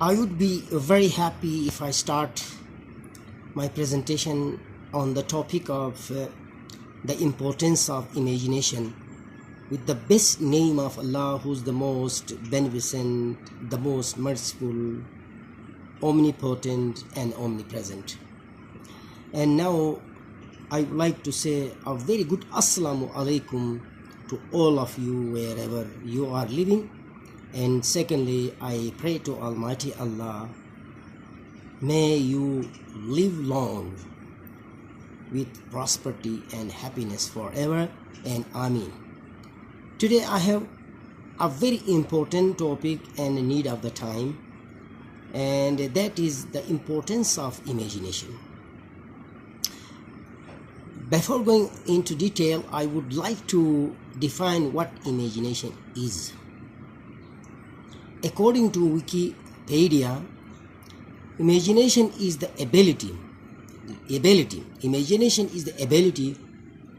I would be very happy if I start my presentation on the topic of the importance of imagination with the best name of Allah, who's the most beneficent, the most merciful, omnipotent and omnipresent. And now I would like to say a very good Assalamu alaikum to all of you wherever you are living. And secondly, I pray to Almighty Allah, may you live long with prosperity and happiness forever, and Ameen. Today I have a very important topic and need of the time, and that is the importance of imagination. Before going into detail, I would like to define what imagination is. According to Wikipedia, imagination is the ability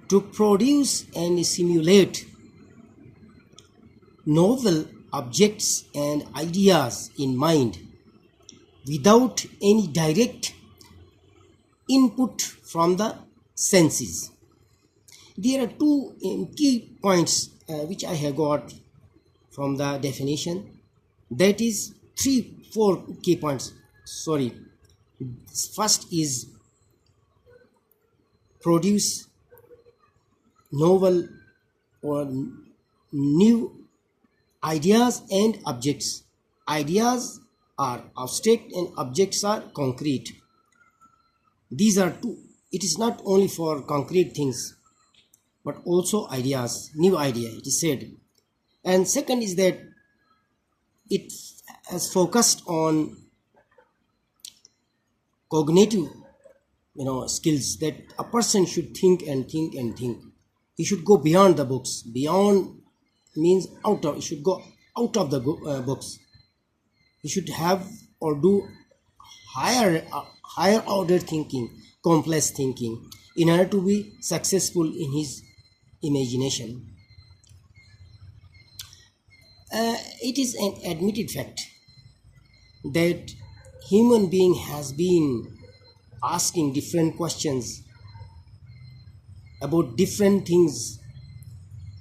to produce and simulate novel objects and ideas in mind without any direct input from the senses. There are two key points which I have got from the definition. That is four key points. First is produce novel or new ideas and objects. Ideas are abstract and objects are concrete. These are two. It is not only for concrete things, but also ideas, new idea, it is said. And second is that it has focused on cognitive skills, that a person should think and think and think. He should go beyond the books. Beyond means he should go out of the books. He should have or do higher order thinking, complex thinking, in order to be successful in his imagination. It is an admitted fact that human being has been asking different questions about different things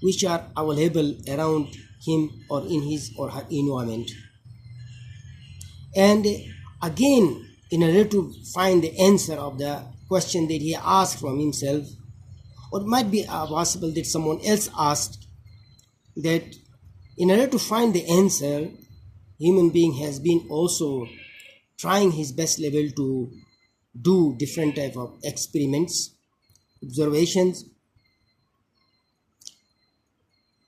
which are available around him or in his or her environment. And again, in order to find the answer of the question that he asked from himself, or it might be possible that someone else asked, that in order to find the answer, human being has been also trying his best level to do different type of experiments, observations,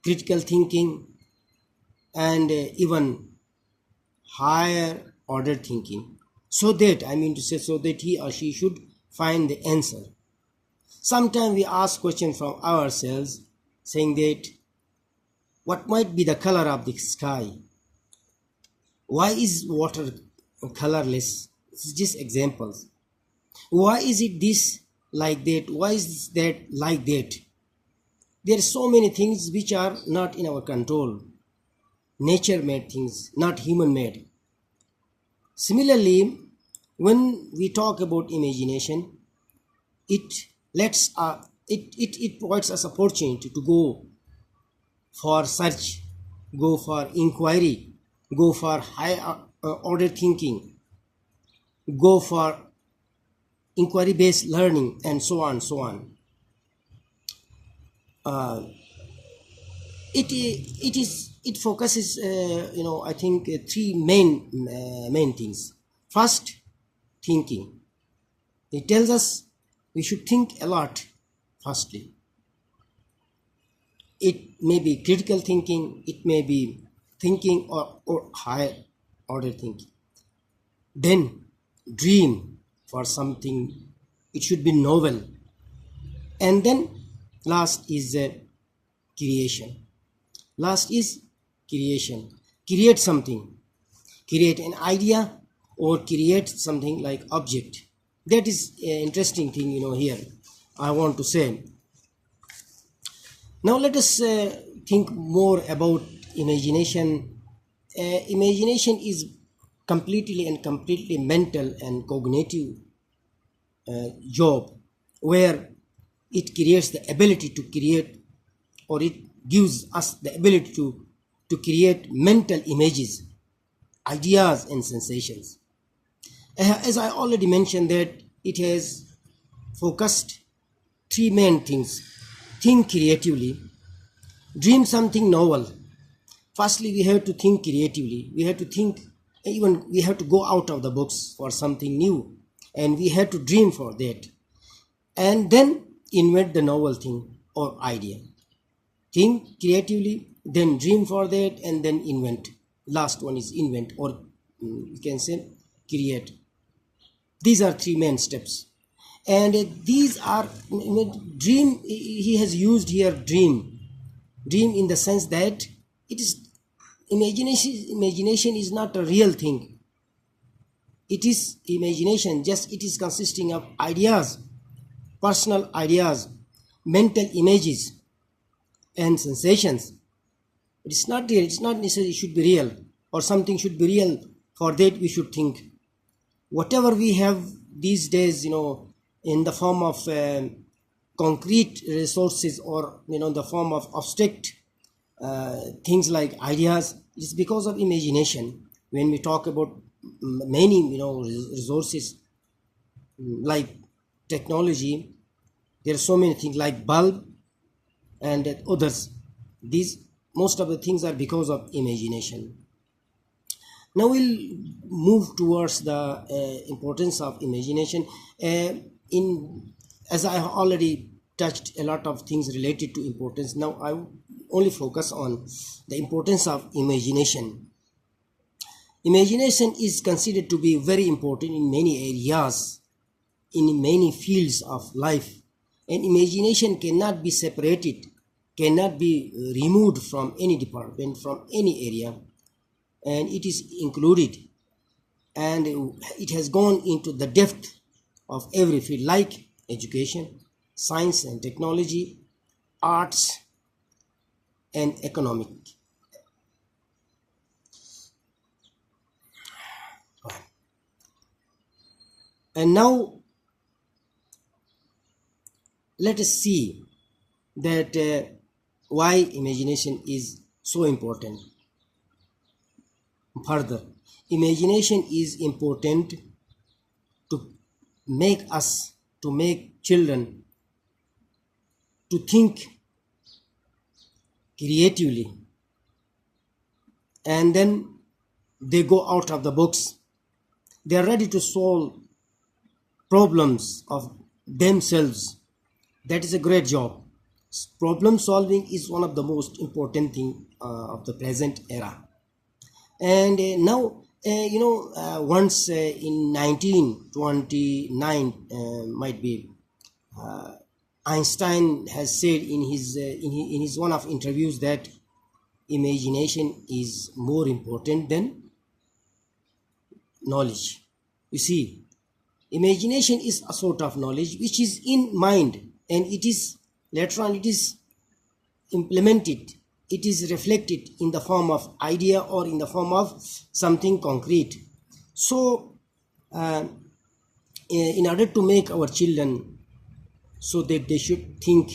critical thinking, and even higher order thinking, so that he or she should find the answer. Sometimes we ask questions from ourselves saying that what might be the color of the sky? Why is water colorless? This is just examples. Why is it this like that? Why is that like that? There are so many things which are not in our control. Nature made things, not human made. Similarly, when we talk about imagination, it provides us opportunity to go for search, go for inquiry, go for high order thinking, go for inquiry based learning, and so on. It focuses I think three main things. First, thinking. It tells us we should think a lot. Firstly, it may be critical thinking, it may be thinking or higher order thinking. Then dream for something, it should be novel. And then last is creation. Create something, create an idea or create something like object. That is an interesting thing here I want to say. Now let us think more about imagination. Imagination is completely mental and cognitive job, where it creates the ability to create, or it gives us the ability to create mental images, ideas and sensations. As I already mentioned, that it has focused three main things: think creatively, dream something novel. Firstly, we have to think creatively. We have to think, even we have to go out of the box for something new, and we have to dream for that, and then invent the novel thing or idea. Think creatively, then dream for that, and then invent. Last one is invent, or you can say create. These are three main steps, and these are dream. He has used here dream in the sense that it is imagination is not a real thing. It is imagination, just it is consisting of ideas, personal ideas, mental images and sensations. It's not real. It's not necessarily it should be real, or something should be real. For that we should think. Whatever we have these days, in the form of concrete resources, or in the form of abstract things like ideas, it's because of imagination. When we talk about many resources like technology, there are so many things like bulb and others. These most of the things are because of imagination. Now we'll move towards the importance of imagination. In As I have already touched a lot of things related to importance, now I only focus on the importance of imagination. Imagination is considered to be very important in many areas, in many fields of life, and imagination cannot be separated, cannot be removed from any department, from any area, and it is included, and it has gone into the depth of every field like education, science and technology, arts and economic. And now let us see that why imagination is so important. Further, imagination is important to make children to think creatively, and then they go out of the box. They are ready to solve problems of themselves. That is a great job. Problem solving is one of the most important thing of the present era. And now once in 1929, might be, Einstein has said in his one of interviews that imagination is more important than knowledge. You see, imagination is a sort of knowledge which is in mind, and it is later on it is implemented, it is reflected in the form of idea or in the form of something concrete. So in order to make our children so that they should think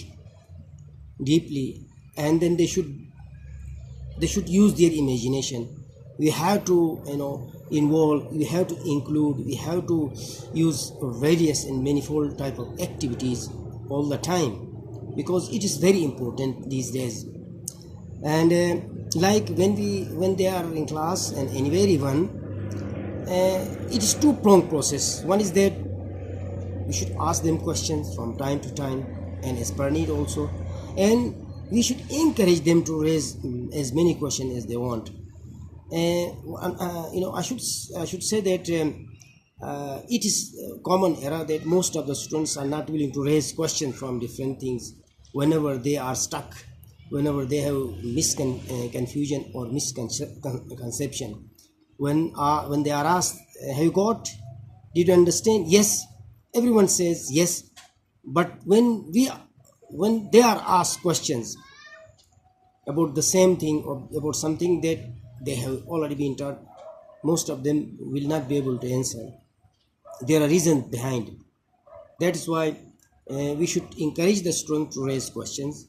deeply, and then they should use their imagination, we have to involve, we have to include, we have to use various and manifold type of activities all the time, because it is very important these days. And like when they are in class and anywhere even, it is two-pronged process. One is that we should ask them questions from time to time, and as per need also, and we should encourage them to raise as many questions as they want. I should say that it is a common error that most of the students are not willing to raise questions from different things whenever they are stuck, whenever they have confusion or misconception. When they are asked, have you got, did you understand? Yes, everyone says yes. But when they are asked questions about the same thing or about something that they have already been taught, most of them will not be able to answer. There are reasons behind. That is why we should encourage the student to raise questions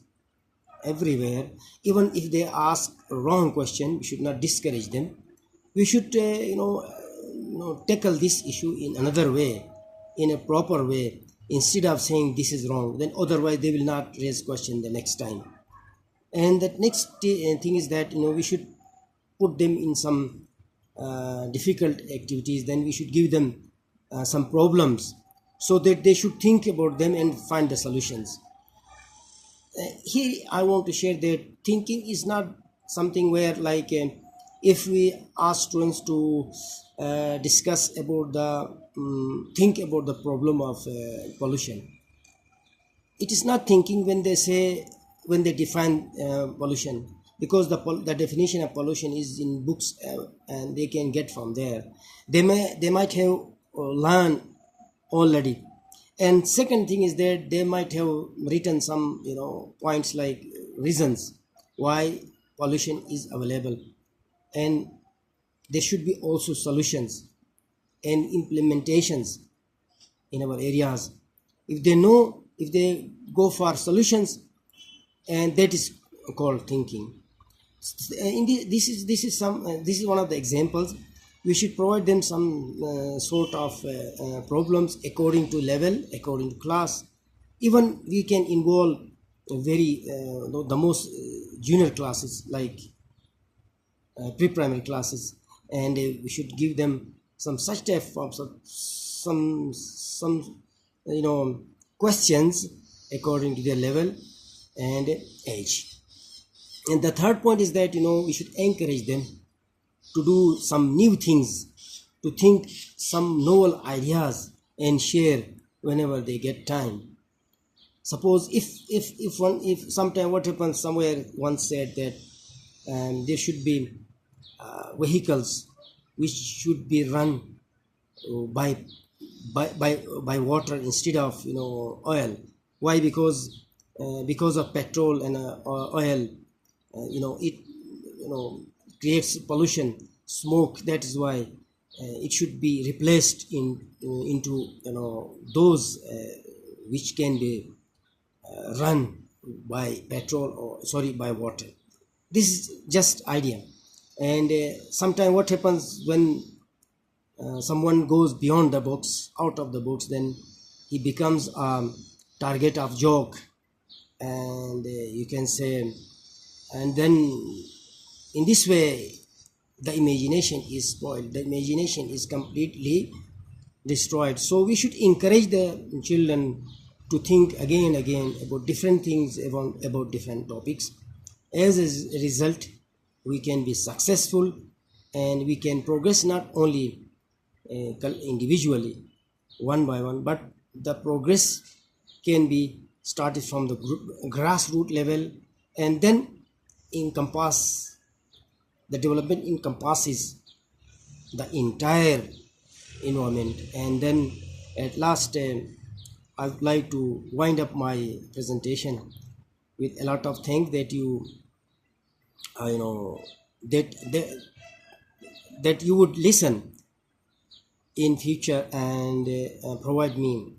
everywhere. Even if they ask a wrong question, we should not discourage them. We should tackle this issue in another way, in a proper way, instead of saying this is wrong. Then otherwise they will not raise question the next time. And the next thing is that we should put them in some difficult activities. Then we should give them some problems so that they should think about them and find the solutions. Here I want to share that thinking is not something where like if we ask students to discuss about the think about the problem of pollution, it is not thinking when they define pollution, because the definition of pollution is in books and they can get from there. They might have learned already. And second thing is that they might have written some points like reasons why pollution is available, and there should be also solutions and implementations in our areas. If they go for solutions, and that is called thinking. This is one of the examples. We should provide them some sort of problems according to level, according to class. Even we can involve the most junior classes like pre-primary classes, and we should give them some such type of some questions according to their level and age. And the third point is that we should encourage them to do some new things, to think some novel ideas and share whenever they get time. Suppose if sometime what happens, somewhere one said that there should be vehicles which should be run by water instead of oil. Why? Because of petrol and oil, it creates pollution, smoke. That is why it should be replaced into those which can be run by petrol by water. This is just idea. And sometimes what happens when someone goes beyond the box, out of the box, then he becomes a target of joke, and you can say, and then in this way the imagination is spoiled, the imagination is completely destroyed. So we should encourage the children to think again and again about different things, about different topics. As a result, we can be successful and we can progress not only individually, one by one, but the progress can be started from the grassroots level, and then the development encompasses the entire environment. And then at last I would like to wind up my presentation with a lot of thanks that that you would listen in future and provide me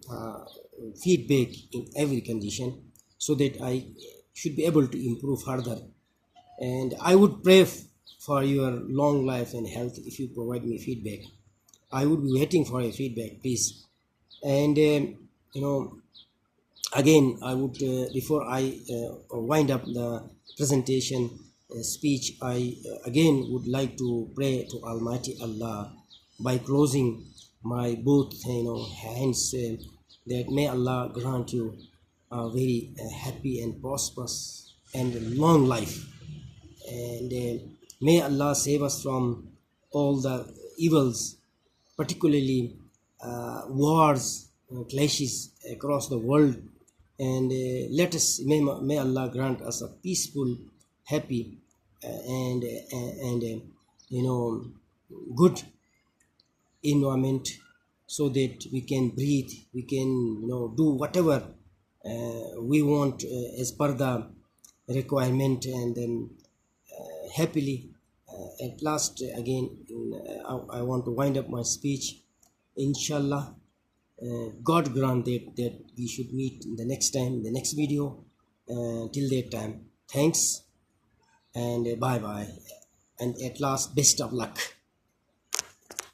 feedback in every condition, so that I should be able to improve further. And I would pray for your long life and health if you provide me feedback. I would be waiting for your feedback, please. And again, I would before I wind up the presentation speech, I again would like to pray to Almighty Allah by closing my both hands, that may Allah grant you a very happy and prosperous and long life, and may Allah save us from all the evils, particularly wars, clashes across the world, and may Allah grant us a peaceful, happy and good environment, so that we can breathe, we can do whatever we want as per the requirement, and then happily At last, again, I want to wind up my speech. Inshallah, God grant that we should meet in the next time, in the next video. Till that time, thanks and bye bye. And at last, best of luck.